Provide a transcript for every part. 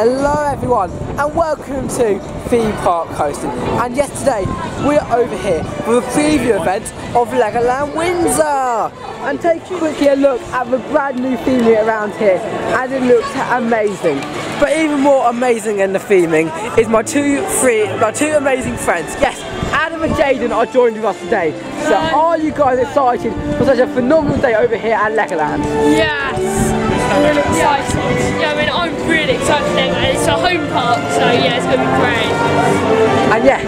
Hello everyone and welcome to Theme Park Coastin. And yes, today we're over here for the preview event of Legoland Windsor. And take quickly a look at the brand new theming around here, and it looks amazing. But even more amazing than the theming is my two amazing friends. Yes, Adam and Jayden are joining us today. So are you guys excited for such a phenomenal day over here at Legoland? Yes, I'm really excited. Yeah, I mean, I'm really excited today, man. It's a home park, so yeah, it's going to be great. And yes,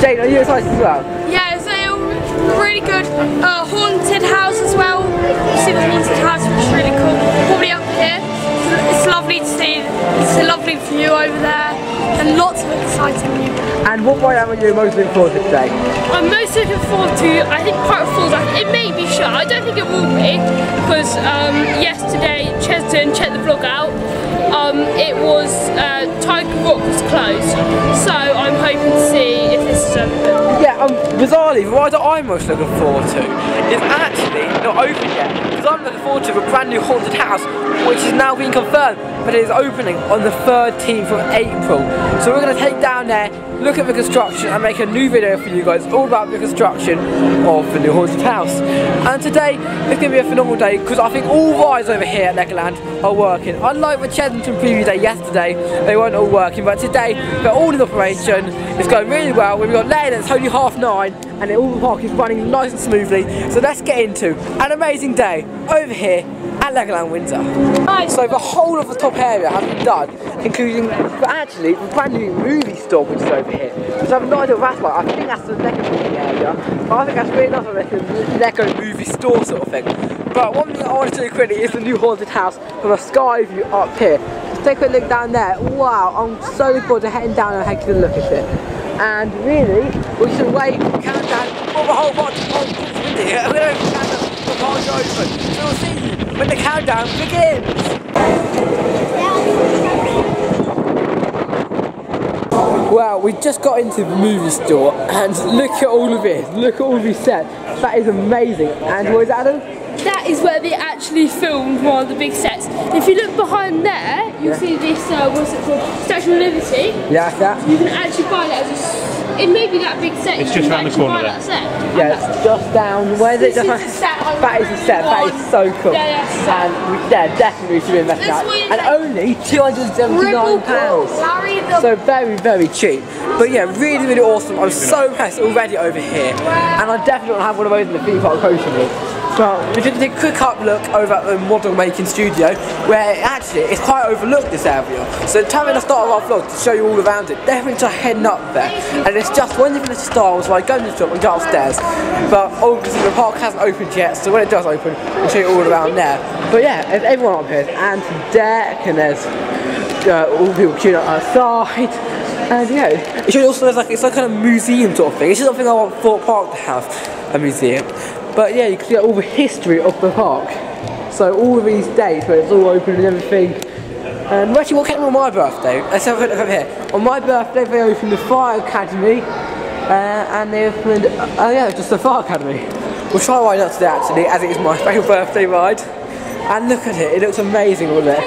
Jayden, are you excited as well? Yeah, it's a really good haunted house as well. You see the haunted house, which is really cool. Probably up here. It's lovely to see. It's a lovely view over there, and lots of exciting people. And what ride are you most looking forward to today? I'm most looking forward to, I think, Pirate Falls. It may be shut. I don't think it will be, because yesterday, Coastin checked the vlog out. It was Tiger Rock was closed, so I'm hoping to see if this is open. Yeah, bizarrely, the ride that I'm most looking forward to is actually not open yet, because I'm looking forward to a brand new haunted house, which is now being confirmed, but it is opening on the 13th of April. So we're going to take down there, look at the construction, and make a new video for you guys all about the construction of the new haunted house. And today is going to be a phenomenal day, because I think all rides over here at Legoland are working. Unlike the Chesington preview day yesterday, they weren't all working, but today they're all in operation. It's going really well. We've got Legoland, it's only 9:30, and all the park is running nice and smoothly. So let's get into an amazing day over here at Legoland Windsor. So the whole of the top area has been done, including actually the brand new movie store which is over here. Which I have no idea what that's like. I think that's the Lego movie area, but I think that's really nice, like a Lego movie store sort of thing. But one thing I want to do quickly is the new haunted house from a sky view up here. Just take a quick look down there. Wow, I'm so looking forward to heading down and taking a look at it. And really, we should wait, count down for the whole park to open. We don't even count down for the park to open. So we'll see you when the countdown begins. Wow, we just got into the movie store and look at all of this. Look at all of these sets. That is amazing. And what is that, Adam? That is where they actually filmed one of the big sets. If you look behind there, you'll see this, what's it called? Statue of Liberty. Yeah, that. You can actually buy that as it may be that big set. It's just around the corner there. Yeah, it's just down. Where is it? That is a set. That is so cool. Yeah, and definitely should be invested in that. And only £279. So very, very cheap. But yeah, really, really awesome. I'm so impressed already over here. And I definitely want to have one of those in the theme park Coastin. But we did take a quick up look over at the model making studio, where actually it's quite overlooked, this area. So time at the start of our vlog to show you all around it, definitely try heading up there. And it's just one different style, so I go to the shop and go upstairs. But obviously the park hasn't opened yet, so when it does open, we'll show you all around there. But yeah, there's everyone up here. And Derrick, and there's all the people queuing up outside. And yeah, it's also it's like kind of museum sort of thing. It's just something I want Thorpe Park to have, a museum. But yeah, you can see all the history of the park. So all of these dates where it's all open and everything. And actually, what came on my birthday? Let's have a look over here. On my birthday, they opened the Fire Academy, and they opened, just the Fire Academy. We'll try riding up today actually, as it is my special birthday ride. And look at it, it looks amazing, doesn't it?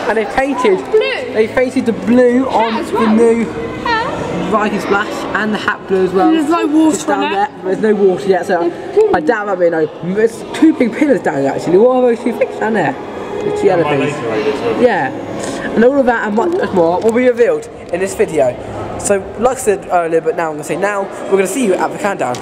And they painted blue. They painted the blue on the new Viking Splash and the hat blue as well. And there's no water down there. There's no water yet, so I doubt that being open. There's two big pillars down there actually. What are those two things down there? It's yellow things. Yeah. And all of that and much more will be revealed in this video. So like I said earlier, but now I'm going to say now, we're going to see you at the countdown.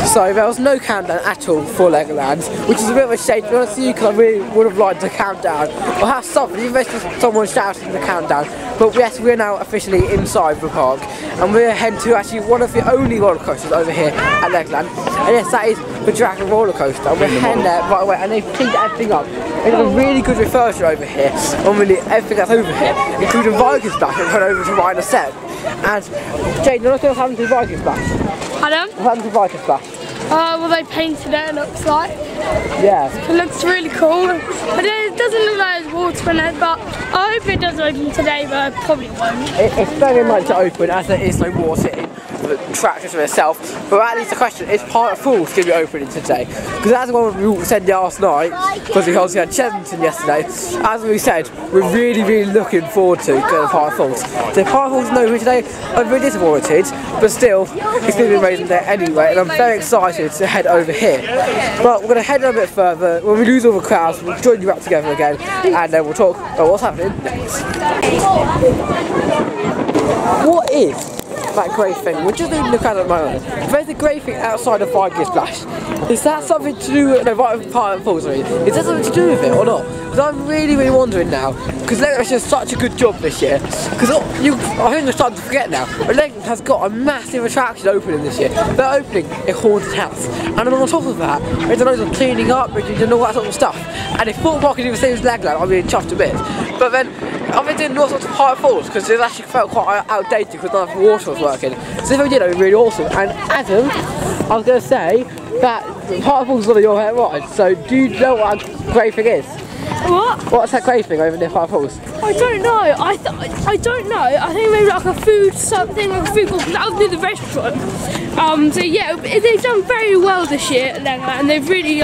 So there was no countdown at all for Legoland, which is a bit of a shame. To be honest with you, because I really would have liked a countdown or have something, even if just someone shouting the countdown. But yes, we're now officially inside the park, and we're heading to actually one of the only roller coasters over here at Legoland. And yes, that is the Dragon roller coaster. And we're heading there right away, and they've cleaned everything up. They've got a really good refurbish over here on really everything that's over here, including Viking Splash, and head over to ride a set. And Jayden, what's happened to Viking Splash? Pardon? What happened to Viking Splash? Well, they painted it looks like. Yeah. It looks really cool. But it doesn't look like there's water in it, but I hope it does open today, but it probably won't. It's very much to open as there is no water in attractions in itself, but at least the question is Pirate Falls going to be opening today? Because as we said last night, because we obviously had Chesington yesterday, as we said, we're really looking forward to going to Pirate Falls. So Pirate Falls is over today. I'm really disappointed, but still, it's going to be amazing there anyway, and I'm very excited to head over here. But we're going to head a bit further. When we lose all the crowds, we'll join you back together again, and then we'll talk about what's happening next. What is that great thing? We're just leaving the crowd at the moment. There's a great thing outside of 5 Gear Splash. Is that something to do with Pirate Falls? Sorry. Is that something to do with it or not? Because I'm really wondering now. Because Legoland has such a good job this year. Because I think we're starting to forget now. But Legoland has got a massive attraction opening this year. They're opening a haunted house. And on top of that, there's loads of cleaning up and all that sort of stuff. And if Thought Park is the same as Legoland, I'm being chuffed a bit. But then I've been doing all sorts of Pirate Falls because it actually felt quite outdated because none of the water was working. So if we did, it would be really awesome. And Adam, I was going to say that Pirate Falls is one of your favourite rides. So do you know what that great thing is? What? What's that great thing over near Pirate Falls? I don't know. I don't know. I think maybe like a food something, like a food court, because that was near the restaurant. So yeah, they've done very well this year at Legoland, and they've really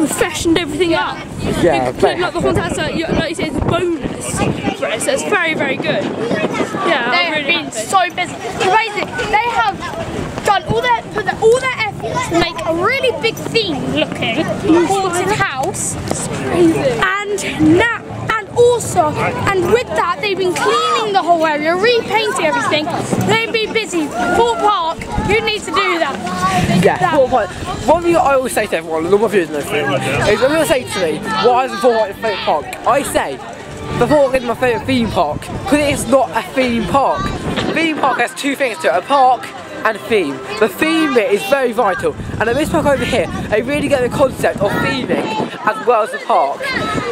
freshened everything up. Yeah, like the haunted house, like you say, it's a bonus for it, so it's very good. Yeah, They've really been so busy. Crazy. They have done all their efforts to make a really big theme looking haunted house. And with that they've been cleaning the whole area, repainting everything. They've been busy. Thought Park, you need to do that. Yeah, Thought Park. One thing I always say to everyone, all my viewers know, is when they say to me, why is Thought Park your favourite park? I say, the Thought Park is my favourite theme park because it's not a theme park. Theme park has 2 things to it, a park and theme. The theme bit is very vital, and at this park over here, they really get the concept of theming as well as the park.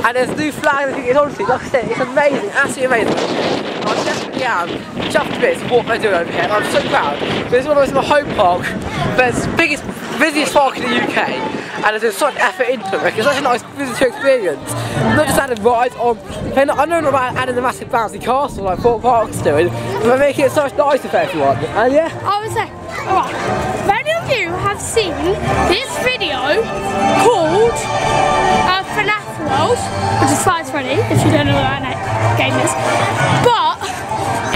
And there's new flags, I think it's honestly, like I said, it's amazing, absolutely amazing. I definitely am chuffed a bit to what they're doing over here, and I'm so proud. This is one of my home park, but it's the biggest, busiest park in the UK, and there's such effort into it, because it's such a nice visitor experience. Not just adding rides on, I know not about adding the massive bouncy castle like Thought Park's doing, but they're making it so much nicer for everyone. And yeah. I would say, alright, many of you have seen this video called FNAF World, which is Five Freddy, if you don't know what that game is. But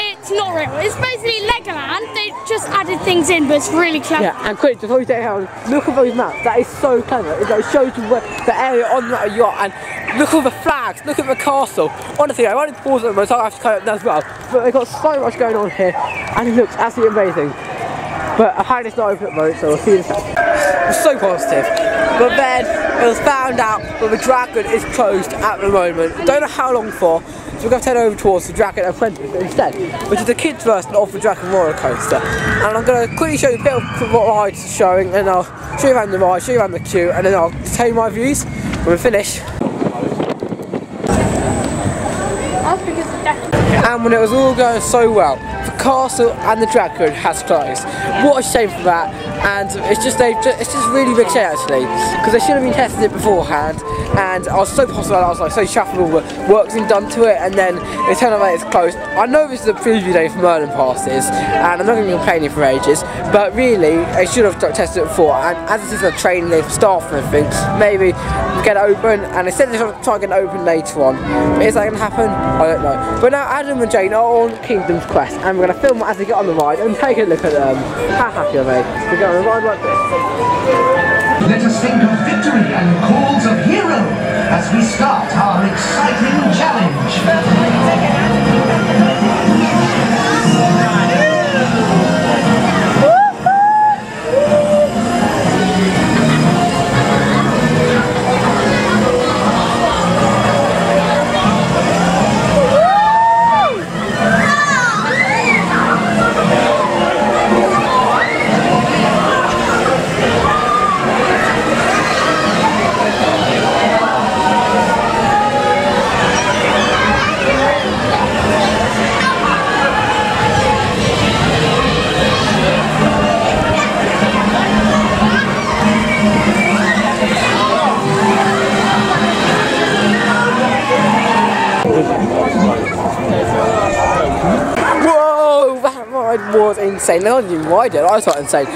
it's not real. It's basically Legoland. They just added things in, but it's really clever. Yeah, and quick, before you take it out, look at those maps. That is so clever. It shows you the area on that yacht, and look at the flags. Look at the castle. Honestly, I won't pause at the moment, so I have to cut it down as well. But they've got so much going on here, and it looks absolutely amazing. But apparently it's not open at the moment, so we'll see this. It was so positive. But then it was found out that the Dragon is closed at the moment. Don't know how long for, so we're going to head over towards the Dragon Apprentice instead, which is the kids' version of the Dragon roller coaster. And I'm going to quickly show you a bit of what rides it's showing, and I'll show you around the ride, show you around the queue, and then I'll tell you my views when we finish. And when it was all going so well, the castle and the Dragon has closed. What a shame for that, and it's just really big shame actually, because they should have been testing it beforehand. And I was so positive, I was like so chuffed with all the work's been done to it, and then it turned out that it's closed. I know this is a preview day for Merlin passes, and I'm not going to be complaining for ages, but really they should have tested it before. And as this is a training day for staff and everything, maybe get it open, and instead of trying to get it open later on. But is that going to happen? I don't know. But now Adam and Jane are on Kingdom's Quest, and we're going to film as they get on the ride and take a look at them. How happy are they? We get on a ride like this. Let us think of victory and calls of hero as we start our exciting challenge. was insane. I didn't even ride it, I thought it insane.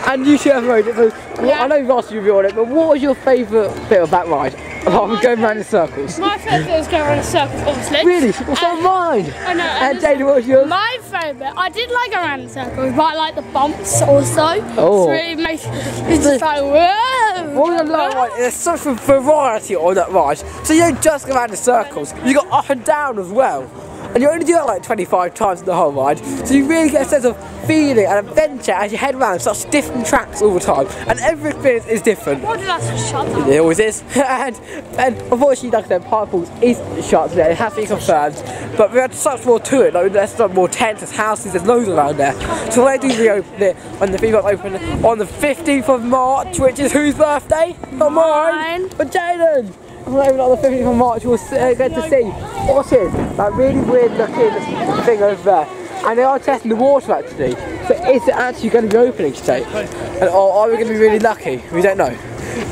And you two have rode it, so I know you've asked you to review on it, but what was your favourite bit of that ride? Apart from going around in circles. My favourite bit was going around in circles, obviously. Really? What's that mine? I know. And Jayden, what was yours? My favourite, I did like going around in circles, but I like the bumps also. Oh. It's really it's just like, whoa. What was I like, right? There's such a variety on that ride. So you don't just go around in circles, you got up and down as well. And you only do that like 25 times in the whole ride. So you really get a sense of feeling and adventure as you head around such different tracks all the time. And every experience is different. What did I shut up? It always is. and unfortunately, like I said, Park Falls is shut today. It has to be confirmed. But we had such more to it. Like, there's some more tents, there's houses, there's loads around there. So when they do reopen it, when the theme park open on the 15th of March, which is whose birthday? Not mine. But Jayden. On the 15th of March, we'll get to see what is that really weird looking thing over there. And they are testing the water actually. So is it actually going to be opening today? And, or are we going to be really lucky? We don't know.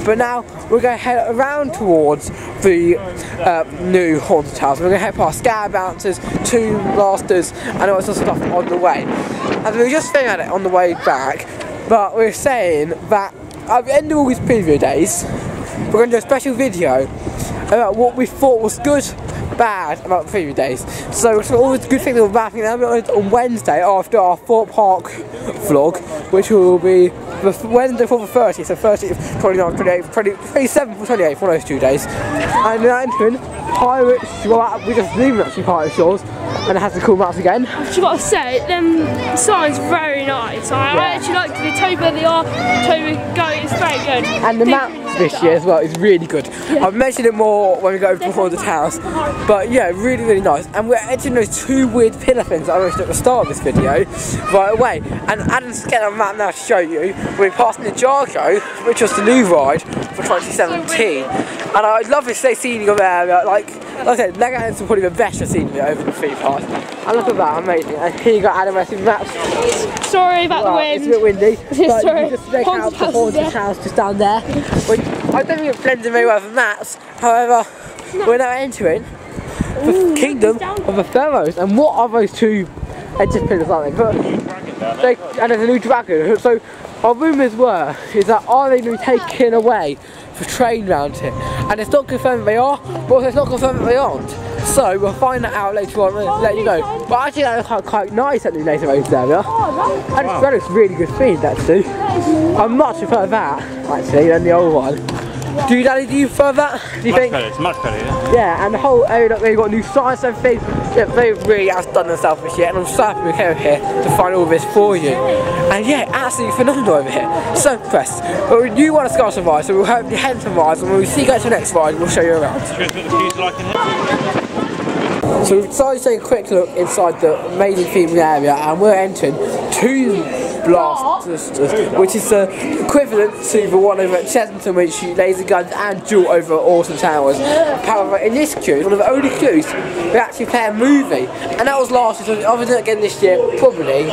But now we're going to head around towards the new haunted house. We're going to head past scare bouncers, tomb blasters, and all sorts of stuff on the way. And we were just thinking at it on the way back, but we're saying that at the end of all these preview days, we're going to do a special video about what we thought was good, bad about the preview days. So all the good things and bad things on Wednesday after our Thorpe Park vlog, which will be Wednesday for the 30th, so 30th, 29th, 28th, 27th, 28th, one of those 2 days. And then Pirate Shores, we just leaving actually Pirate Shores, and it has the cool maps again. I've just got to say, them signs very nice. I actually like the Toba, the Toba Go, it's very good. And the map this year as well is really good. Yeah. I've mentioned it more when we go before the house, but yeah, really, really nice. And we're entering those two weird pillar things that I mentioned at the start of this video right away. And Adam's getting a map now to show you. We're passing the Jargo, which was the new ride for 2017. And I'd love to say scenery of area, like I said, Legoland Windsor probably the best scenery over the theme park. And look at that, amazing. And here you got Adam with maps. Sorry about the wind. It's a bit windy, but sorry. you can just make out the haunted house just down there. Which I don't think it blends in very well with maps. However, we're now entering the kingdom of the pharaohs. And what are those two edges pillars, aren't they? And there's a new dragon. So our rumours is that are they going to be taken away for trade round here? And it's not confirmed that they are, but also it's not confirmed that they aren't. So we'll find that out later on and let you know. But actually that looks quite nice at the later roads area. And that looks really good speed actually. I much prefer that actually than the old one. Do you prefer that? Do you think? It's much better, yeah. Yeah, and the whole area up there, you've got new signs and everything. Yeah, they've really outdone themselves this year, and I'm so happy we came here to find all this for you. And yeah, absolutely phenomenal over here. So impressed. But you want to start some rides, so we'll hope you head to rides, and when we see you go to the next ride, we'll show you around. So we've decided to take a quick look inside the amazing themed area, and we're entering Tomb Blasters, which is the equivalent to the one over at Chesington, which shoots laser guns and duel over Alton Towers. However, in this queue, it's one of the only queues we actually play a movie, and that was last year, so I'll do it again this year, probably.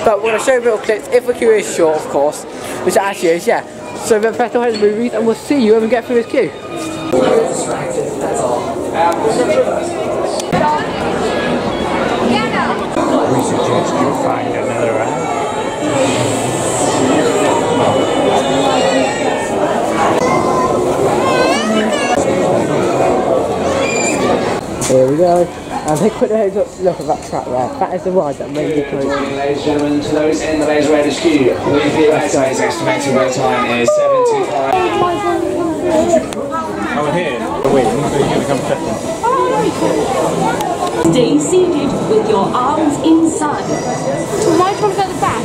But we're going to show you little clips, if the queue is short, of course, which it actually is, yeah. So we're press on the movies, and we'll see you when we get through this queue. We suggest you find another app. Here we go. And take a quick look at that track there. That is the ride that made me close. Ladies and gentlemen, to those in the laser radar queue, the estimated wait time is 75. Oh, here. Wait, you're going to come second. Stay seated with your arms inside. So my trunk at the back.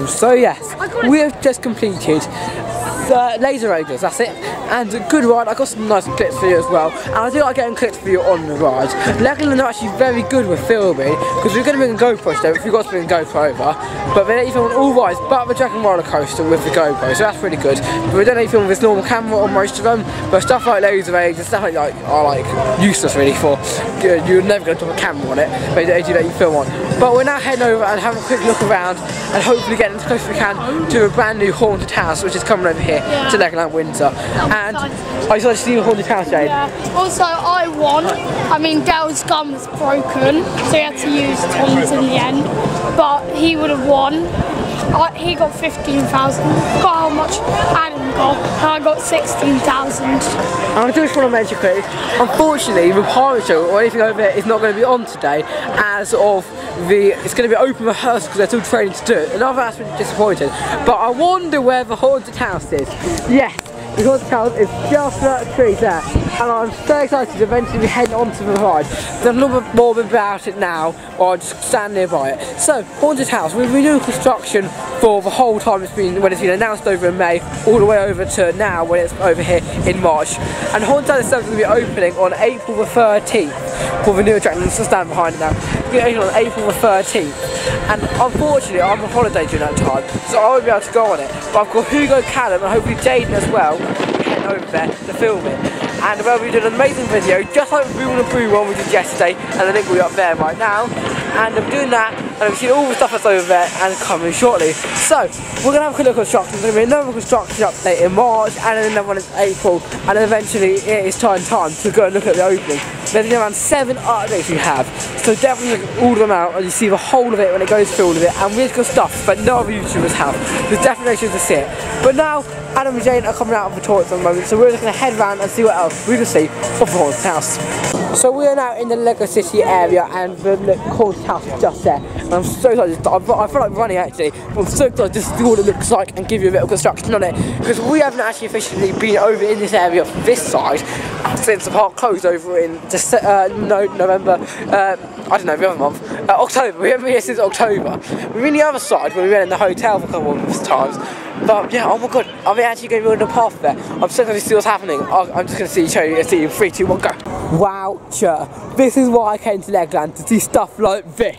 So yes, we have just completed the laser ogres, that's it. and a good ride. I got some nice clips for you as well, and I do like getting clips for you on the ride. Legoland are actually very good with filming, because we're going to bring a GoPro today. We forgot to bring a GoPro over, but they let you film on all rides but the Dragon roller coaster with the GoPro, so that's really good. But we don't let you film with this normal camera on most of them, but stuff like laser eggs and stuff like are like useless really for, you're never going to put a camera on it, but they do let you film on. But we're now heading over and having a quick look around and hopefully getting as close as we can to a brand new haunted house which is coming over here to Legoland Windsor. And I decided to see the haunted house, Jade. Yeah. Also, I won. I mean, Dale's gun was broken, so he had to use Tom's in the end. But he would have won. He got 15,000. Got how much Adam got, and I got 16,000. I just want to mention quickly, unfortunately the pirate show or anything over there is not going to be on today as of it's going to be open rehearsal because they're still training to do it. Another aspect is disappointed, but I wonder where the haunted house is. Yes, the haunted house is just that tree there, and I'm so excited to eventually be heading onto the ride. There's a little bit more about it now, or I'll just stand nearby it. So, haunted house, we've been doing construction for the whole time when it's been announced over in May, all the way over to now when it's over here in March. And haunted house itself is going to be opening on April the 13th for the new attraction. Let's stand behind it now. It's going to be opening on April the 13th. And unfortunately, I'm on holiday during that time, so I won't be able to go on it. But I've got Hugo, Callum, and hopefully Jayden as well, heading over there to film it. And we'll be doing an amazing video, just like the Boo and the Boo one we did yesterday, and the link will be up there right now. And I'm doing that, and I've seen all the stuff that's over there and coming shortly. So, we're going to have a quick look at construction. There's going to be another construction update in March, and then another one in April, and then eventually it is time to go and look at the opening. There's around 7 updates we have, so definitely look at all of them out, and you see the whole of it when it goes through all of it, and really good stuff, but no other YouTubers have. There's definitely no to see it. But now, Adam and Jane are coming out of the toilets at the moment, so we're just going to head around and see what else we can see of the haunted house. So we are now in the Lego City area, and the haunted house is just there. And I'm so excited. I feel like running actually. I'm so excited to see what it looks like and give you a bit of construction on it, because we haven't actually officially been over in this area from this side since the park closed over in November. I don't know, the other month. October. We haven't been here since October. We're in the other side when we went in the hotel for a couple of times. But yeah, oh my god, are we actually going to be on the path there? I'm so excited to see what's happening. I'm just going to show you in 3, 2, 1, go. Wow, sure. This is why I came to Legoland, to see stuff like this.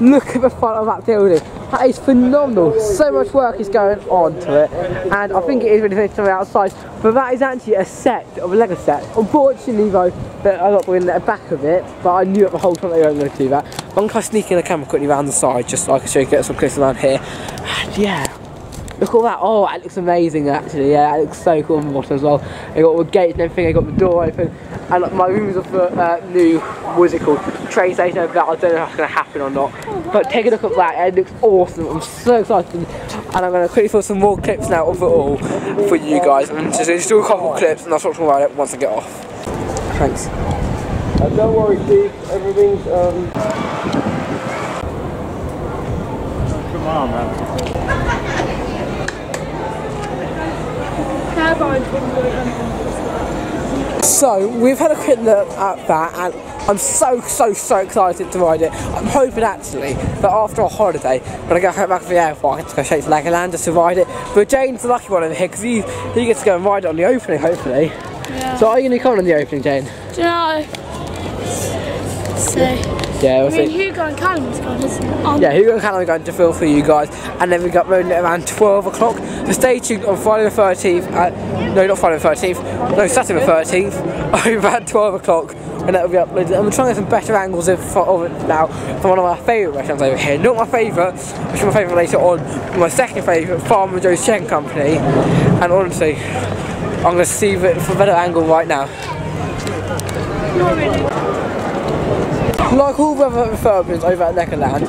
Look at the front of that building. That is phenomenal. So much work is going on to it, and I think it is really finished on the outside. But that is actually a set of a Lego set. Unfortunately though, that I'm not going to the back of it, but I knew it the whole time they weren't going to do that. I'm going to try sneaking the camera quickly around the side just so I can show you, get some clips around here. And yeah. Look at that, oh that looks amazing actually, yeah, it looks so cool on the bottom as well. I got the gates and everything, I got the door open, and like, my rooms are for new, what is it called, train station over there. I don't know if that's going to happen or not, but take a look at that, it looks awesome. I'm so excited, and I'm going to quickly put some more clips now of it all for you guys, and just do a couple of clips and I'll talk about it once I get off. Thanks. Don't worry Steve, everything's Come on, man. So we've had a quick look at that, and I'm so excited to ride it. I'm hoping actually that after a holiday, when I go back to the airport, I get to go straight to Legoland just to ride it. But Jane's the lucky one over here because he gets to go and ride it on the opening, hopefully. Yeah. So are you going to come on the opening, Jane? Do you know? So. Yeah, we'll see. Hugo and Callum's gone, isn't it? Yeah, Hugo and Callum are going to film for you guys, and then we got rolling at around 12 o'clock. So stay tuned on Friday the 13th, no not Friday the 13th, no Saturday the 13th, over at 12 o'clock, and that will be uploaded. And we're trying to get some better angles of it now from one of my favourite restaurants over here. Not my favourite, which is my favourite later on, my second favourite, Farmer Joe's Chicken Company. And honestly, I'm going to see it from a better angle right now. Not really. Like all the other refurbishments over at Legoland,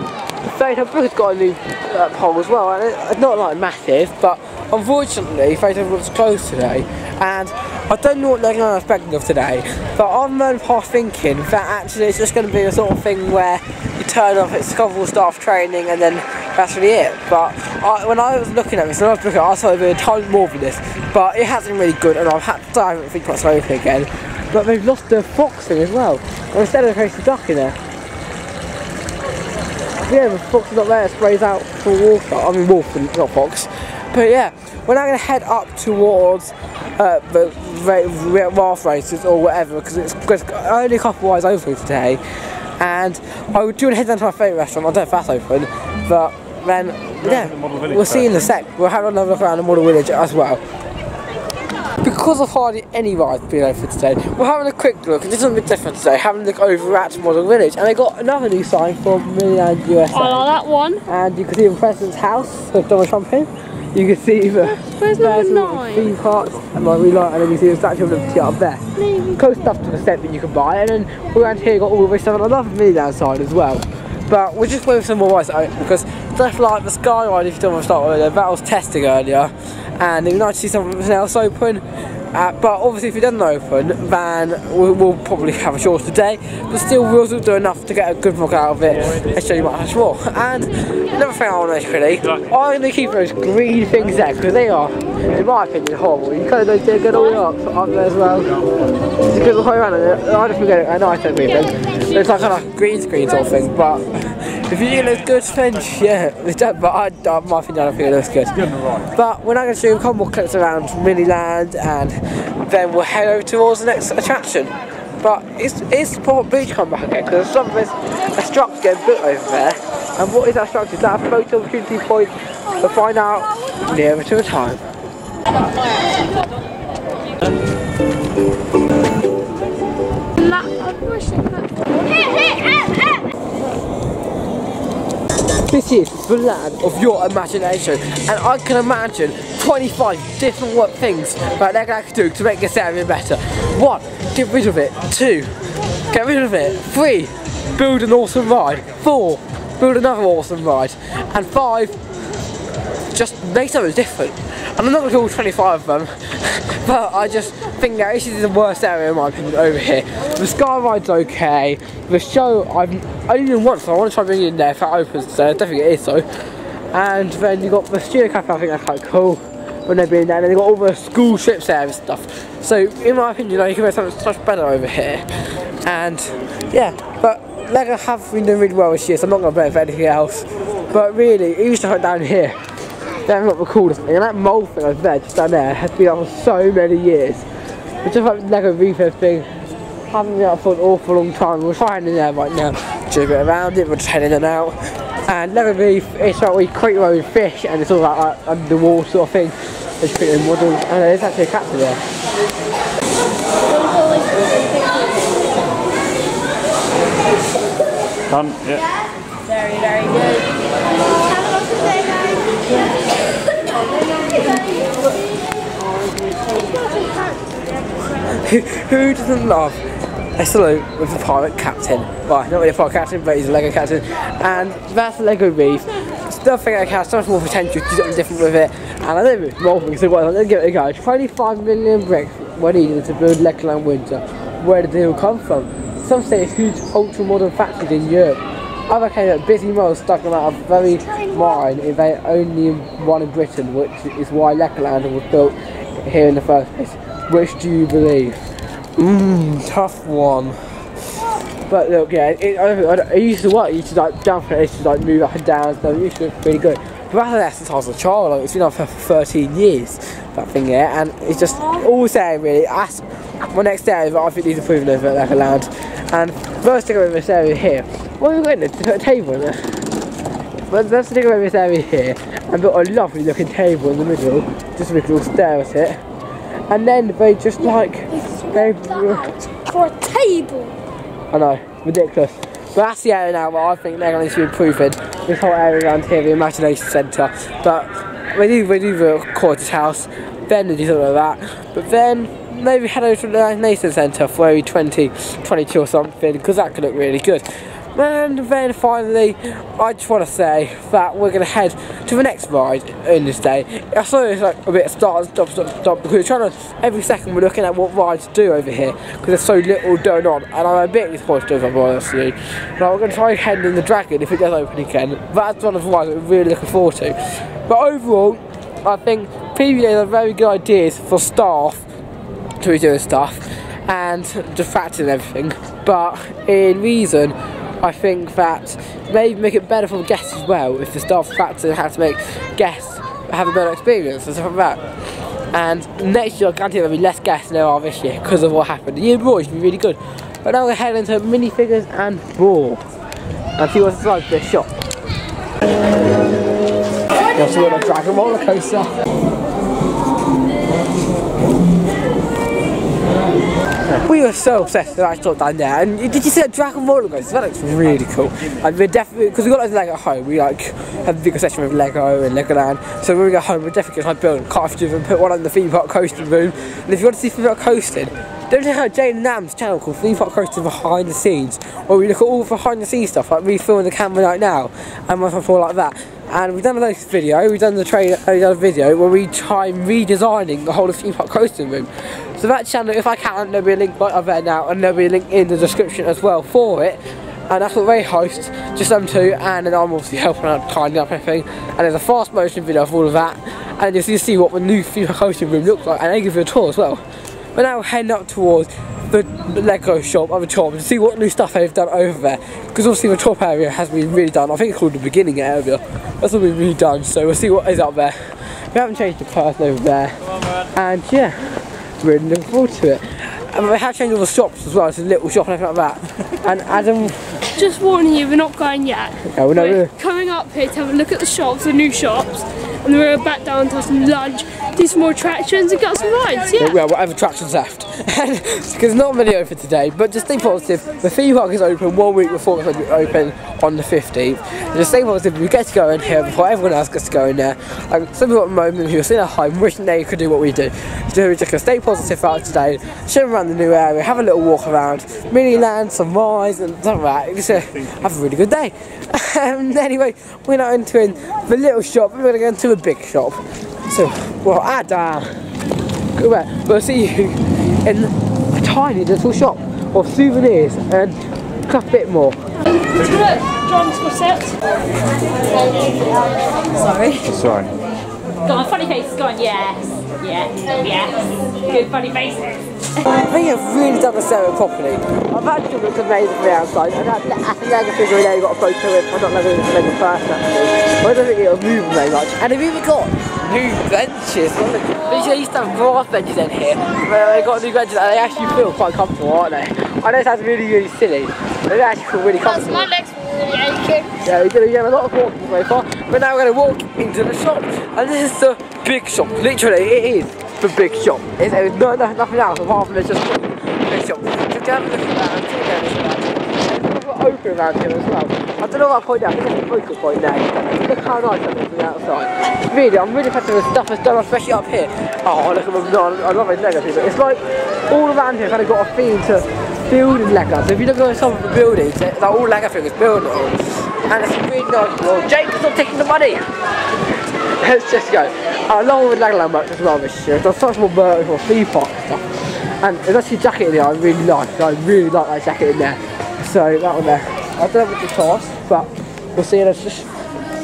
Phaeton Brook has got a new pole as well, and it's not like massive, but unfortunately Phaeton Brook's closed today, and I don't know what Legoland are expecting of today, but I'm half thinking that actually it's just going to be a sort of thing where you turn off its couple staff training and then that's really it. But when I was looking at this, I thought it'd be a ton more for this, but it hasn't been really good, and I've had to dive and think what's open again. But they've lost the fox thing as well. And instead of a duck in there. Yeah, the fox is not there, it sprays out for water. I mean wolf, not fox. But yeah, we're now going to head up towards the raft races or whatever, because it's only a couple of hours open today. And I would do want to head down to my favourite restaurant. I don't know if that's open, but then yeah, we'll see you in a sec. We'll have another look around the model village as well. Because of hardly any rides being open today, we're having a quick look, and this is a bit different today, having a look over at Model Village, and they got another new sign for Legoland USA. I like that one. And you can see the President's House with Donald Trump in. You can see the Where's number 9? theme parks and like relight, and then you see the Statue of Liberty up there. Cool stuff to the set that you can buy, and then we're around here got all the stuff on another Legoland side as well. But we're just waiting for some more rides because stuff like the Sky Ride, if you don't want to start with it, that was testing earlier, and it would nice to see something else open. But obviously if it doesn't open, then we'll probably have a short today, but still we'll still do enough to get a good vlog out of it and show you much more. And another thing I want to mention, I'm going to keep those green things there, because they are, in my opinion, horrible. You kind of get all up there as well. It's a good look around it. I don't forget it, I know I don't read them. It's like kind of green screen sort of thing, but if you think it looks good, then yeah, it's done. But my opinion, I don't think it looks good. But we're now going to show you a couple more clips around Miniland, and then we'll head over towards the next attraction. But it's Port Beach come back again, because there's a structure getting built over there. And what is that structure? Is that a photo opportunity point? We'll find out nearer to the time. This is the land of your imagination, and I can imagine 25 different things that Legoland can do to make this area better. 1. Get rid of it. 2. Get rid of it. 3. Build an awesome ride. 4. Build another awesome ride. And 5. Just make something different. And I'm not going to do all 25 of them, but I just think that this is the worst area in my opinion over here. The Sky Ride's okay. The show, I've only been once, so I want to try bringing it in there if that opens, so I don't think it is so. And then you got the Studio Cafe, I think that's quite cool when they're being there, and then they got all the school trips there and stuff. So in my opinion, you can make something much better over here. And yeah, but Lego have been doing really well this year, so I'm not going to blame it for anything else. But really, even stuff like down here, they haven't got the coolest thing, and that mole thing over there, just down there, has been up for so many years. It's just like Lego refurb thing, haven't been up for an awful long time. We're trying in there right now, do a bit around it, we're just heading in and out. And Lego Reef, it's like we create your own fish, and it's all like underwater sort of thing. It's creating models, and there's actually a captain there. Done, yeah. Very, very good. Who doesn't love a salute with the pirate captain? Well, not really a pirate captain, but he's a Lego captain. And that's Lego Reef. Still think it has so much more potential to do something different with it. And I don't know more things, so let's give it a go. 25 million bricks were needed to build Legoland Windsor. Where did they all come from? Some say it's huge ultra-modern factories in Europe. Other claim that busy moles stuck them out of very mine if they only one in Britain, which is why Legoland was built here in the first place. Which do you believe? Tough one. But look, yeah, it used to work. You used to like jump it, it used to like move up and down, so it used to be really good. But after that, since I was a child, like, it's been on for 13 years, that thing here, and it's just all saying really. That's my next area, I think needs improving over at Legoland. And first thing over this area here, what are we going to put a table in there? But let's take over this area here and put a lovely looking table in the middle, just so we can all stare at it. And then they just like for a table. I know, ridiculous. But that's the area now where I think they're going to be improving. This whole area around here, the Imagination Centre. But we do the Quarters House, then they do something like that. But then maybe head over to the Imagination Centre for maybe 2022 or something, because that could look really good. And then finally, I just want to say that we're going to head to the next ride in this day. I saw it's like a bit of start and stop, because we're trying to, every second we're looking at what rides to do over here, because there's so little going on, and I'm a bit disappointed if I'm honest with you. But we're going to try heading in the Dragon if it does open again. That's one of the rides we're really looking forward to. But overall, I think PBAs are very good ideas for staff to be doing stuff, and just factoring everything. But in reason, I think that maybe make it better for the guests as well if the staff factor how to make guests have a better experience and stuff like that. And next year I guarantee there'll be less guests than there are this year because of what happened. The year before used to be really good. But now we're heading into minifigures and more. And see what's inside this shop. You also got a dragon roller coaster. We were so obsessed with that shop down there. And did you see that dragon roller coaster? That looks really cool. And we're definitely, because we got loads of Lego at home, we like have a bigger section with Lego and Legoland. So when we go home, we're definitely going to build cartridges and put one in the theme park Coastin room. And if you want to see theme park Coastin, don't check out Jayden Nam's channel called Theme Park Coastin Behind the Scenes, where we look at all behind the scenes stuff, like me filming the camera right now, and stuff like that. And we've done a video, we've done the trailer, we've done a video where we try redesigning the whole of Theme Park Coastin room. So that channel, if I can, there'll be a link right up there now, and there'll be a link in the description as well for it. And that's what they host, just them two, and then I'm obviously helping out, tidying up everything. And there's a fast motion video of all of that, and you'll see what the new Theme Park Coastin room looks like, and they give you a tour as well. We're now heading up towards the Lego shop of the top to see what new stuff they've done over there. Because obviously the top area has been redone. I think it's called the beginning area. That's all been redone, so we'll see what is up there. We haven't changed the person over there. And yeah, really looking forward to it. And we have changed all the shops as well. It's a little shop and everything like that. And Adam... Just warning you, we're not going yet. Yeah, we're coming up here to have a look at the shops, the new shops. And then we're back down to have some lunch, do some more attractions and get some rides, yeah. Well, we'll have attractions left. Because not many open today, but just stay positive. The theme park is open 1 week before it's going to be open on the 15th. Just stay positive, we get to go in here before everyone else gets to go in there. Some people at the moment who are sitting at home wishing they could do what we do. So we're just going to stay positive throughout today, show them around the new area, have a little walk around, mini land, some rides and stuff like that. Just have a really good day. Anyway, we're now entering the little shop, we're going to go into a big shop. So, well, Adam, go back. We'll see you in a tiny little shop of souvenirs and a bit more. John's got set. Sorry. Go on, funny faces, go on, yes. Yes. Good funny faces. I think I've really done the set properly. I've had to look amazing from the outside, and I think Lego figure in there you got a photo with. I don't know if it's Lego first actually, but I don't think it'll move very much. And they've even got new benches. They used to have brass benches in here, but they got new benches and they actually feel quite comfortable, aren't they? I know it sounds really, really silly, but they actually feel really comfortable. My legs really aching. Yeah, we're going to have a lot of walking so far, but now we're going to walk into the shop, and this is the big shop. Literally, it is the big shop. There's nothing else apart from it's just the big shop. So have a look at that and see we're open around here as well. I don't know what I'll point out, I think there's a focal point there. Look how nice that is from the outside. Really, I'm really impressed with the stuff that's done, especially up here. Oh, look at them, I love those Lego people. It's like all around here kind of got a theme to building Lego. So if you look at some of the buildings, they're all Lego figures building it all. And it's really nice. Well, Jake is not taking the money. Let's just go. Along with Legoland merch as well this year. There's so much more merch for theme park stuff. And there's actually a jacket in there I really like. I really like that jacket in there. So that one there. I don't know what the cost, but we'll see. There's just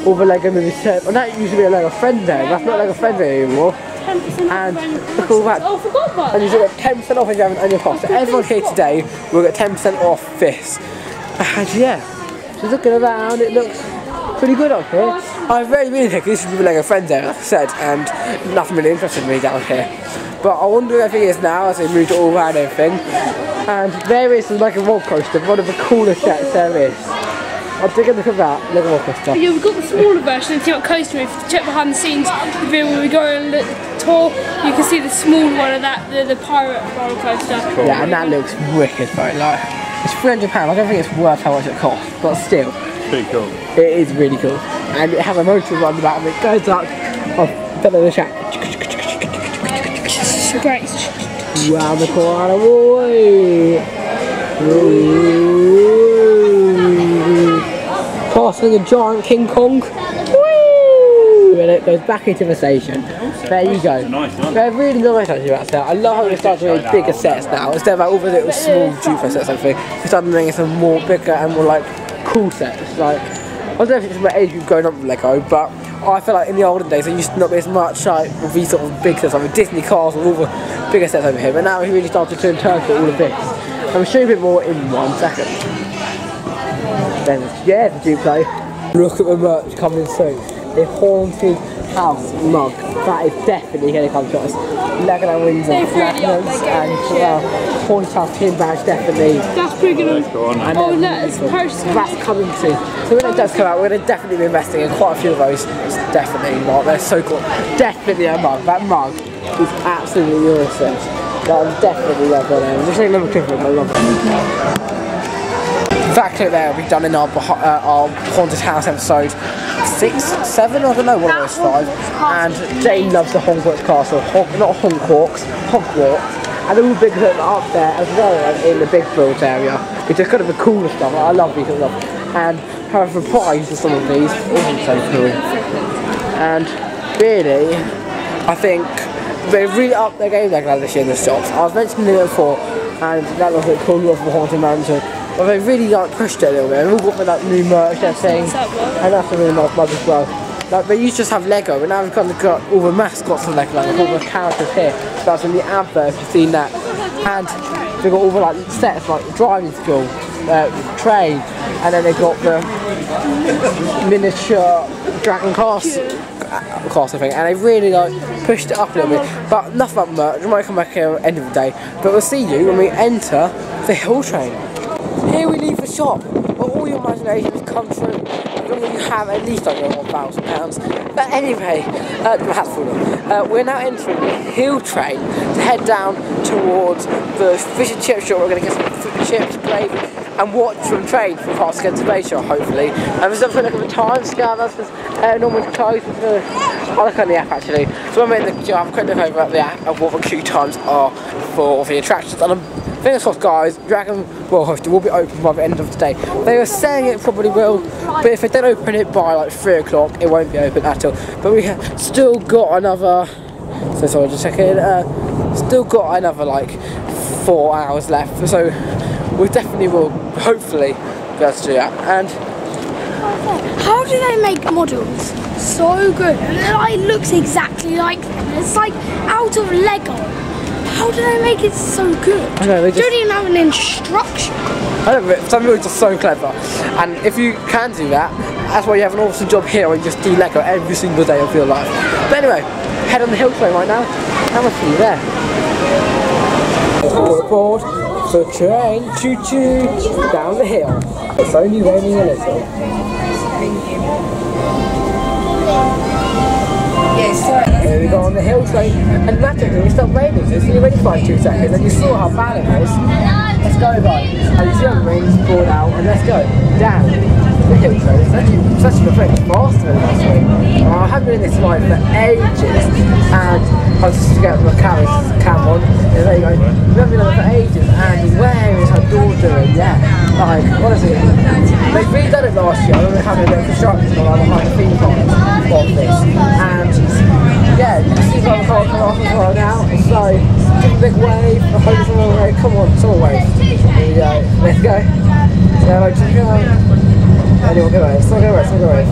all the Lego movie set. And that used to be a Lego Friends Day. That's not Lego Friends Day anymore. 10% and look at all that. Oh, I forgot that. And you get 10% off if you have an annual pass. So everyone here today will get 10% off this. And yeah, so looking around, it looks pretty good up here. I've really been here because this is Lego Friends Day, like I said, and nothing really interested me down here. But I wonder where everything is now as they moved it all around everything. And there is like a roller coaster, one of the coolest sets there is. I'll take a look at that, Lego roller coaster. Yeah, we've got the smaller version of Theme Park Coastin. If you check behind the scenes, the video where we go on the tour, you can see the small one of that, the pirate roller coaster. Cool. Yeah, and that looks wicked though. Like, it's £300. I don't think it's worth how much it costs, but still. Pretty cool. It is really cool. And it has a motor on the back of it, goes up. Oh, better than the shack. Great. Wow, the koala boy. Casting a giant King Kong. Woo! And it goes back into the station. There you go. They're really nice actually about that. I love how they start doing bigger sets now. Instead of like all the little small Jupiter sets and everything, they start making some more bigger and more like cool sets. Like, I don't know if it's my age group growing up with Lego, but I feel like in the olden days there used to not be as much like with these sort of big sets, like with Disney cars and all the bigger sets over here, but now we really started to interpret all of this. I'll show you a bit more in 1 second. Then, yeah, the Duplo. Look at the merch coming soon. a haunted house mug. That is definitely going to come to us. Legoland Windsor, and haunted house pin badge, definitely. That's pretty good. And oh, look, it's posted. That's coming soon. So when it does come out, we're going to definitely be investing in quite a few of those. It's definitely not. They're so cool. Definitely a mug. That mug is absolutely awesome. I'm definitely love that. I'm just taking a little clip of it. I love it. That clip there will be done in our haunted house episode 6, 7, I don't know, one of those 5. And Jayden loves the Hogwarts castle, not Hogwarts, and all the big things up there as well in the big build area, which is kind of the cool stuff. I love these stuff. And have a surprise for some of these, also so cool. And really, I think they really upped their game like this year in the shops. I was mentioning it before, and that was a cool of the Haunted Mansion. But they really pushed it a little bit. They've all got that new merch they're saying, and that's a really nice mug as well. Like, they used to just have Lego, but now we've got all the mascots of Legoland, all the characters here. That's in the advert, if you've seen that. And they've got all the sets like driving school, train, and then they've got the miniature dragon castle thing, and they've really pushed it up a little bit. But enough about merch. We might come back here at the end of the day, but we'll see you when we enter the hill train. Here we leave the shop, where all your imaginations come true, as long as you have at least over £1,000. But anyway, that's full of. We're now entering the hill train to head down towards the fish and chip shop. We're going to get some fish and chips, gravy, and watch them train from Coastin against the Bay Shore, hopefully. And there's something like a time scale, that's normal closed. I'll look on the app actually. So when we're in the queue, I'll have a quick look over at the app of what the queue times are for the attractions. And fingers crossed, guys, Dragon World Coaster will be open by the end of the day. They were saying it probably will, but if they don't open it by 3 o'clock, it won't be open at all. But we have still got another, so just checking, still got another 4 hours left. So we definitely will, hopefully, be able to do that. And how do they make models so good? And it looks exactly like them. It's out of Lego. How do they make it so good? I know, they don't even have an instruction. I don't know, some people are just so clever. And if you can do that, that's why you have an awesome job here where you just do Lego every single day of your life. But anyway, head on the hill train right now, and we'll see you there. All aboard the train, choo-choo, down the hill. It's only raining a little. Here we go on the hill train, and magically it stopped raining, so you're ready for 2 seconds, and you saw how bad it was. Let's go, guys. And you see how the rain's poured out, and let's go down the hill train. It's actually very faster than last week. I haven't been in this ride for ages, and I was just to get my cam on, and there you go. We haven't been on it for ages, and where is her door doing? Yeah, honestly, they've redone it last year. I remember having a bit of construction on behind the theme park of this, and yeah, you can see the car coming off as well now, so give a big wave, I hope it's all right, come on, it's all wave. Here we go, let's go. So just go. Anyone go away, it's not going to wave,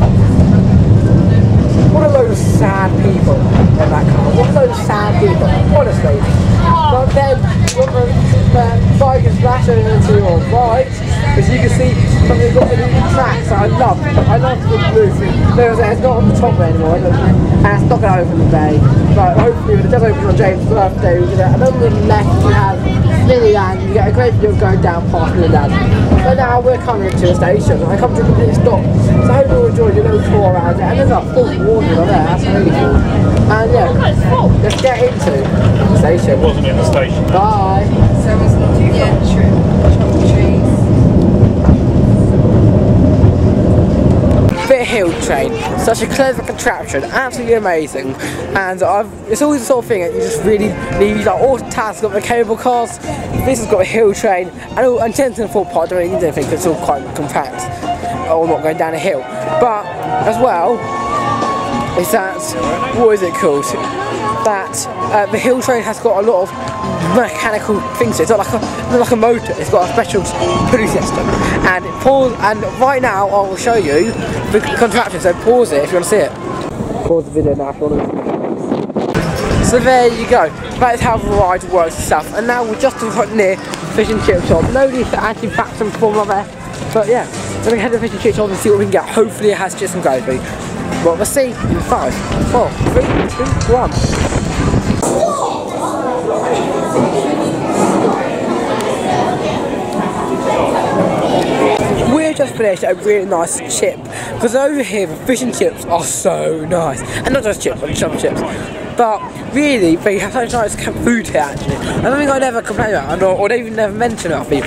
What a load of sad people in that car, what a load of sad people, honestly. But then, the bikers splash over your right, as you can see, something got the new tracks that I love the blue thing. It's not on the top anymore, and it's not going to open today. But hopefully when it does open on James' birthday, we'll do that. And then on the left we have Legoland, you get a great view of going down past Legoland. So now we're coming into a station, and I come to a complete stop. So I hope you'll enjoy your little tour around it. And there's a full warning on there, that's really cool. And yeah, let's get into the station. It wasn't in the station. Bye. So it's not too Bit hill train, such a clever contraption, absolutely amazing. And it's always the sort of thing that you just really need. All tasks got the cable cars, this has got a hill train, and Jensen and Fort Park don't really need anything because it's all quite compact, or not going down a hill. But as well, is that, what is it called? That the hill train has got a lot of mechanical things. It's not like a motor. It's got a special pulley system. And right now I will show you the contraption. So pause it if you want to see it. Pause the video now if you want to. So there you go. That is how the ride works itself. And now we're just near Fish and Chip Shop. No need to actually back and form up there. But yeah, we're gonna head to the Fish and Chip Shop and see what we can get. Hopefully it has chips and gravy. But we'll see in 5, 4, 3, 2, 1. We just finished a really nice chip, because over here the fish and chips are so nice, and not just chips, but chop chips. But really, they have such nice food here actually. I don't think I'd ever complain about, or they've even never mentioned about the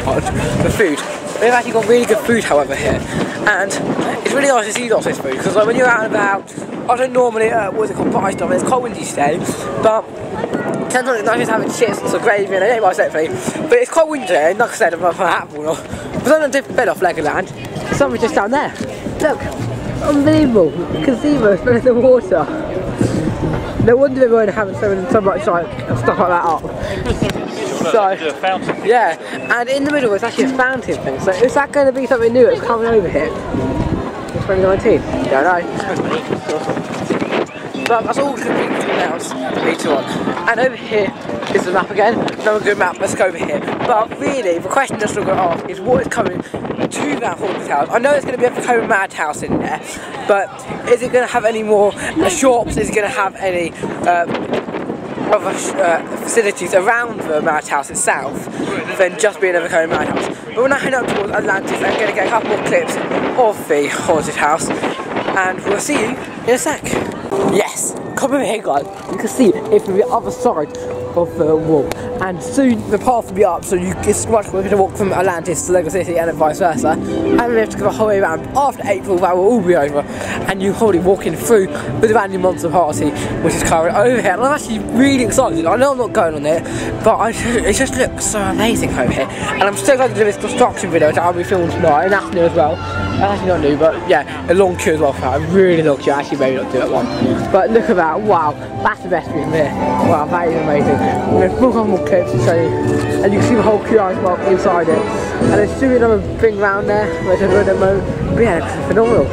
food. They've actually got really good food, however, here, and it's really nice to see lots of this food, because like when you're out and about, I don't normally what's it called, buy stuff. It's quite windy today, but sometimes it's nice just having chips and some gravy, and I don't know separately. But it's quite windy today, and like I said, I'm apple. But I'm on a different bed off Legoland. Something's just down there. Look, unbelievable. You can see us in the water. No wonder they weren't having so much like stuff like that up. So, yeah, and in the middle is actually a fountain thing. So is that going to be something new that's coming over here? 2019? Don't know. But that's all good things to announce later on. And over here is the map again. Another good map, let's go over here. But really, the question that's still going to ask is what is coming to that haunted house? I know there's going to be a Coastin madhouse in there, but is it going to have any more shops? Is it going to have any other facilities around the madhouse itself than just being another Coastin madhouse? But we're now heading up towards Atlantis and I'm going to get a couple more clips of the haunted house, and we'll see you in a sec. Yes, come over here guys, you can see it's from the other side of the wall, and soon the path will be up, so it's much quicker to walk from Atlantis to Lego City and vice versa, and we have to go the whole way around. After April that will all be over, and you're probably walking through with the Randy Monster Party, which is currently over here, and I'm actually really excited. I know I'm not going on it, but it just looks so amazing over here, and I'm so glad to do this construction video that I'll be filming tonight, and that's new as well. That's actually not new, but yeah, a long queue as well for that, a really long queue. Actually maybe not do that one, but look at that, wow, that's the best view from here. Wow, that is amazing. We're going to put on more clips to show you, and you can see the whole queue as well inside it, and there's still another thing around there, which I don't know, but yeah, it's phenomenal.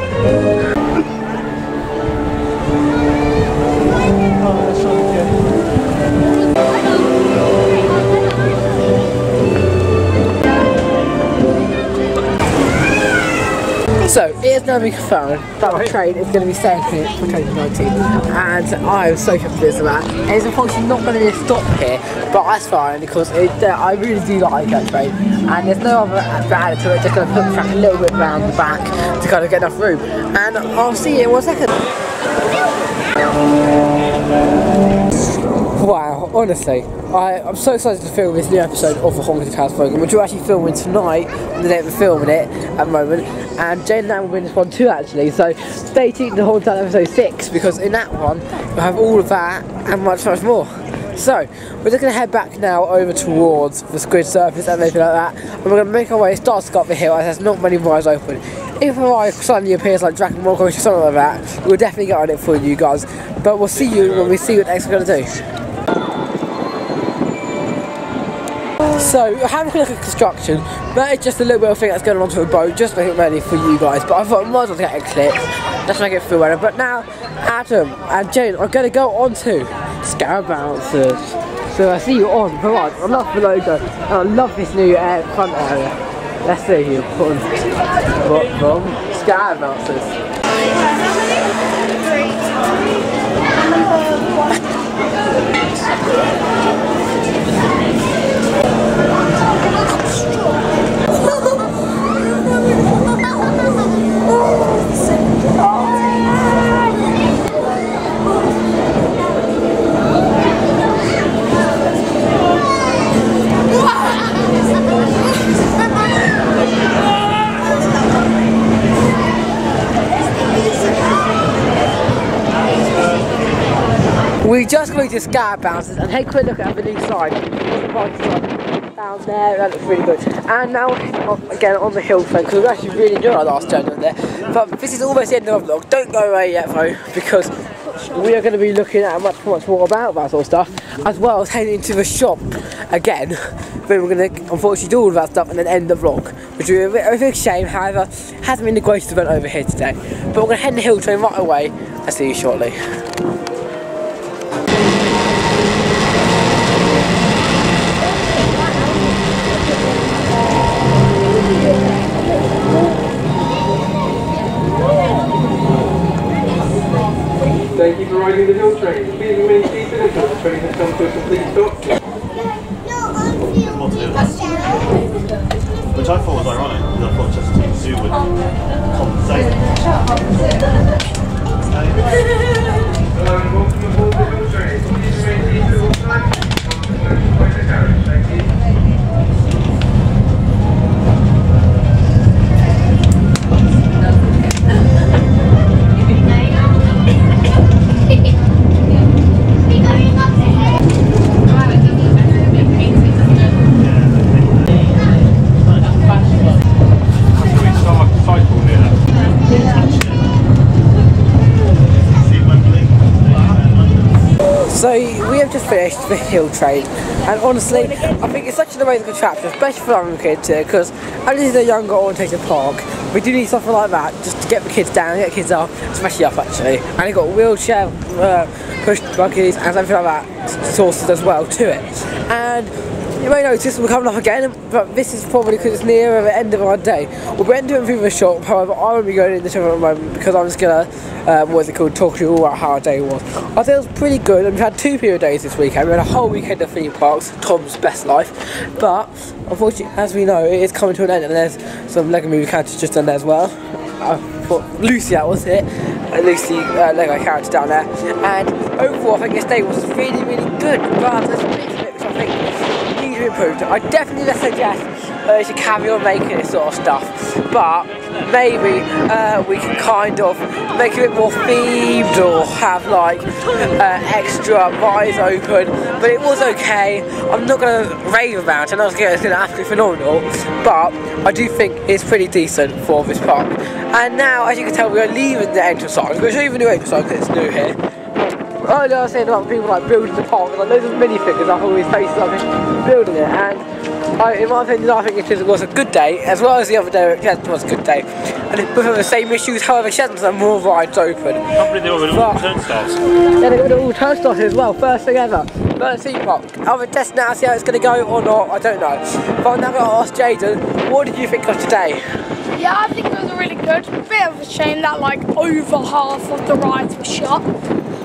So, it has now been confirmed that the train is going to be staying here for 2019, and I'm so confused about that. It is unfortunately not going to be a stop here, but that's fine because I really do like that train, and there's no other added to it, just going to put the track a little bit around the back to kind of get enough room, and I'll see you in 1 second. Wow, honestly, I'm so excited to film this new episode of the Haunted House program, which we're actually filming tonight, the day we're filming it at the moment, and Jayden and I will be in this one too actually, so stay tuned to Haunted House episode 6, because in that one we'll have all of that and much more. So, we're just going to head back now over towards the squid surface and everything like that, and we're going to make our way, start to go up the hill as there's not many rides open. If a ride suddenly appears like Dragon Ball or something like that, we'll definitely get on it for you guys, but we'll see you when we see what next we're going to do. So, we're having a look at construction, but it's just a little bit of thing that's going on to a boat, just to make it ready for you guys, but I thought I might as well get a clip, just to make it feel better. But now, Adam and Jane are going to go on to Scarab Bouncers. So I see you on the ride. I love the logo, and I love this new front area. Let's see you on from Scarab Bouncers. We just completed Scarab Bouncers, and take a quick look at the new side. Down there, that looks really good. And now we're again on the hill front, because we actually really enjoyed our last journey on there. But this is almost the end of the vlog. Don't go away yet though, because we are going to be looking at much more about that sort of stuff, as well as heading into the shop again. But we're going to unfortunately do all of that stuff and then end the vlog, which is a big shame. However, it hasn't been the greatest event over here today. But we're going to head in the hill train right away. I'll see you shortly. Thank you for riding the hill train. Please remain seated until the train has come to a complete stop. Which I thought was ironic, because I thought Chesterton Zoo would compensate. Welcome aboard the hill train. Please remain seated all time. Thank you. So we have just finished the hill train, and honestly I think it's such an amazing contraption, especially for young kids here, because as they're younger or take to the park, we do need something like that just to get the kids down, get the kids up, especially up actually. And you've got wheelchair push buggies and something like that sources as well to it. And you may notice we're coming up again, but this is probably because it's near the end of our day. We'll be entering through the shop, however I won't be going in the shop at the moment because I'm just going to, talk to you all about how our day was. I think it was pretty good, and we've had 2 period days this weekend. We had a whole weekend of theme parks, Tom's best life, but unfortunately, as we know, it is coming to an end, and there's some Lego movie characters just done there as well. I thought Lucy out was it, Lucy Lego character down there, and overall I think this day was really, really good, but there's bits of it which I think improved. I definitely suggest they should carry on making this sort of stuff, but maybe we can kind of make it a bit more themed or have like extra rides open, but it was okay. I'm not going to rave about it, I'm not going to say it's absolutely phenomenal, but I do think it's pretty decent for this park. And now, as you can tell, we're leaving the entrance sign. We're going to show you the new entrance sign because it's new here. Earlier I was saying about people like building the park, like loads of minifigures up all these faces of it, building it, and in my opinion I think it was a good day, as well as the other day it was a good day. And it both have the same issues, however Shedden's have more rides open. I can't believe they were all turnstiles. Yeah, they got all turnstiles as well, first thing ever. First theme park. I'll test now, see how it's going to go or not, I don't know. But I'm now going to ask Jayden, what did you think of today? Yeah, I think it was really good. A bit of a shame that like over half of the rides were shut.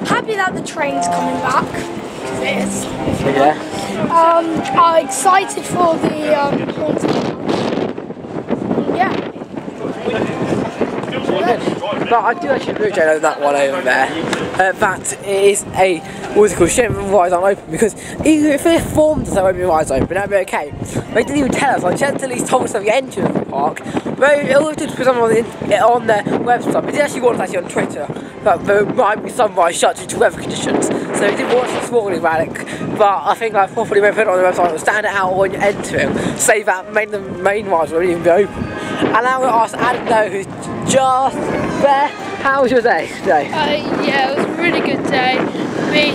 Happy that the train's coming back, because it is. Yeah. I'm excited for the haunted house. Yeah. But I do actually agree with Jayden on that one over there. That is a what's it called? Shame the rides aren't open, because even if they informed us there won't be rides open, that'd be okay. They didn't even tell us. Like Shedden at least told us at the entrance of the park. They always did put something on their website. They did actually want us actually on Twitter that there might be some rides shut due to weather conditions. So they did watch this morning about it. But I think like properly when they put it on the website, it'll stand it out when you enter it, say that the main rides won't even be open. And now we're going to ask Adam, who's just there. How was your day today? Yeah, it was a really good day. We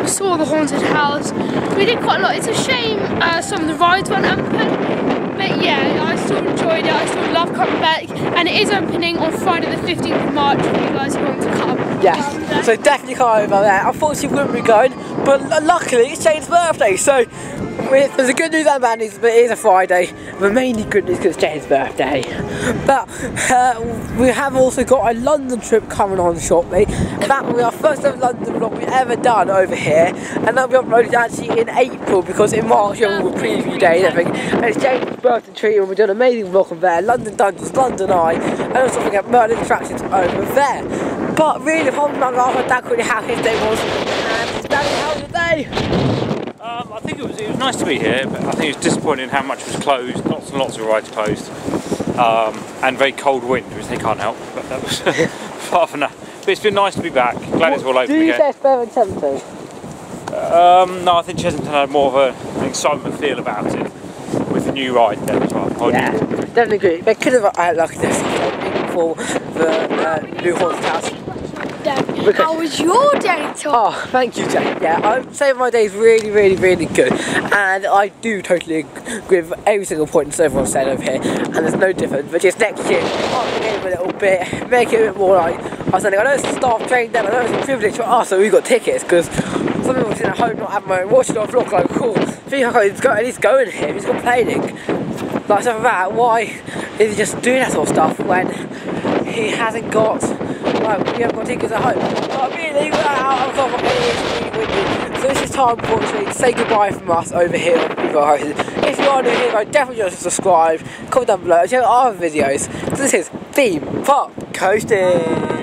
saw the haunted house. We did quite a lot. It's a shame some of the rides weren't open, but yeah, I still enjoyed it. I still love coming back, and it is opening on Friday the 15th of March for you guys who want to come. Yes, so definitely come over there. Unfortunately we wouldn't be going, but luckily it's Jane's birthday, so there's a good news and bad news, but it is a Friday. But mainly good news because it's Jane's birthday. But we have also got a London trip coming on shortly. That will be our first ever London vlog we've ever done over here, and that'll be uploaded actually in April, because in March you'll have a preview day and everything. And it's Jane's birthday treat, and we're doing an amazing vlog from there. London Dungeons, London Eye, and also we get Merlin attractions over there. But really, apart from that, I heard Dad quickly how his day was. And Daddy, how was your day? I think it was nice to be here, but I think it was disappointing how much was closed. Lots and lots of rides closed, and very cold wind, which they can't help. But that was far from that. But it's been nice to be back. Glad it's all open again. Do you say it's better than Chesington? No, I think Chesington had more of an excitement feel about it with the new ride there as well. Yeah, definitely agree. They could have like this for the new haunted house. How was your day, Tom? Oh, thank you, Jay. Yeah, I'd say my day is really, really, really good, and I do totally agree with every single point that everyone said over here, and there's no difference. But just next year, I'll begin a little bit, make it a bit more like I was saying. I know it's a staff train then, I know it's a privilege for us, so we got tickets, because some people sitting at home not having my own, watching our vlog like, cool, I think I can't at least go in here, he's complaining. Like stuff like that, why is he just doing that sort of stuff when he hasn't got time. We haven't got tickets at home. But really, we're out of cover. It is really windy. So this is time, unfortunately, to say goodbye from us over here on People Hosted. If you are new here, definitely just subscribe. Comment down below. Check out our other videos. So this is Theme Park Coastin.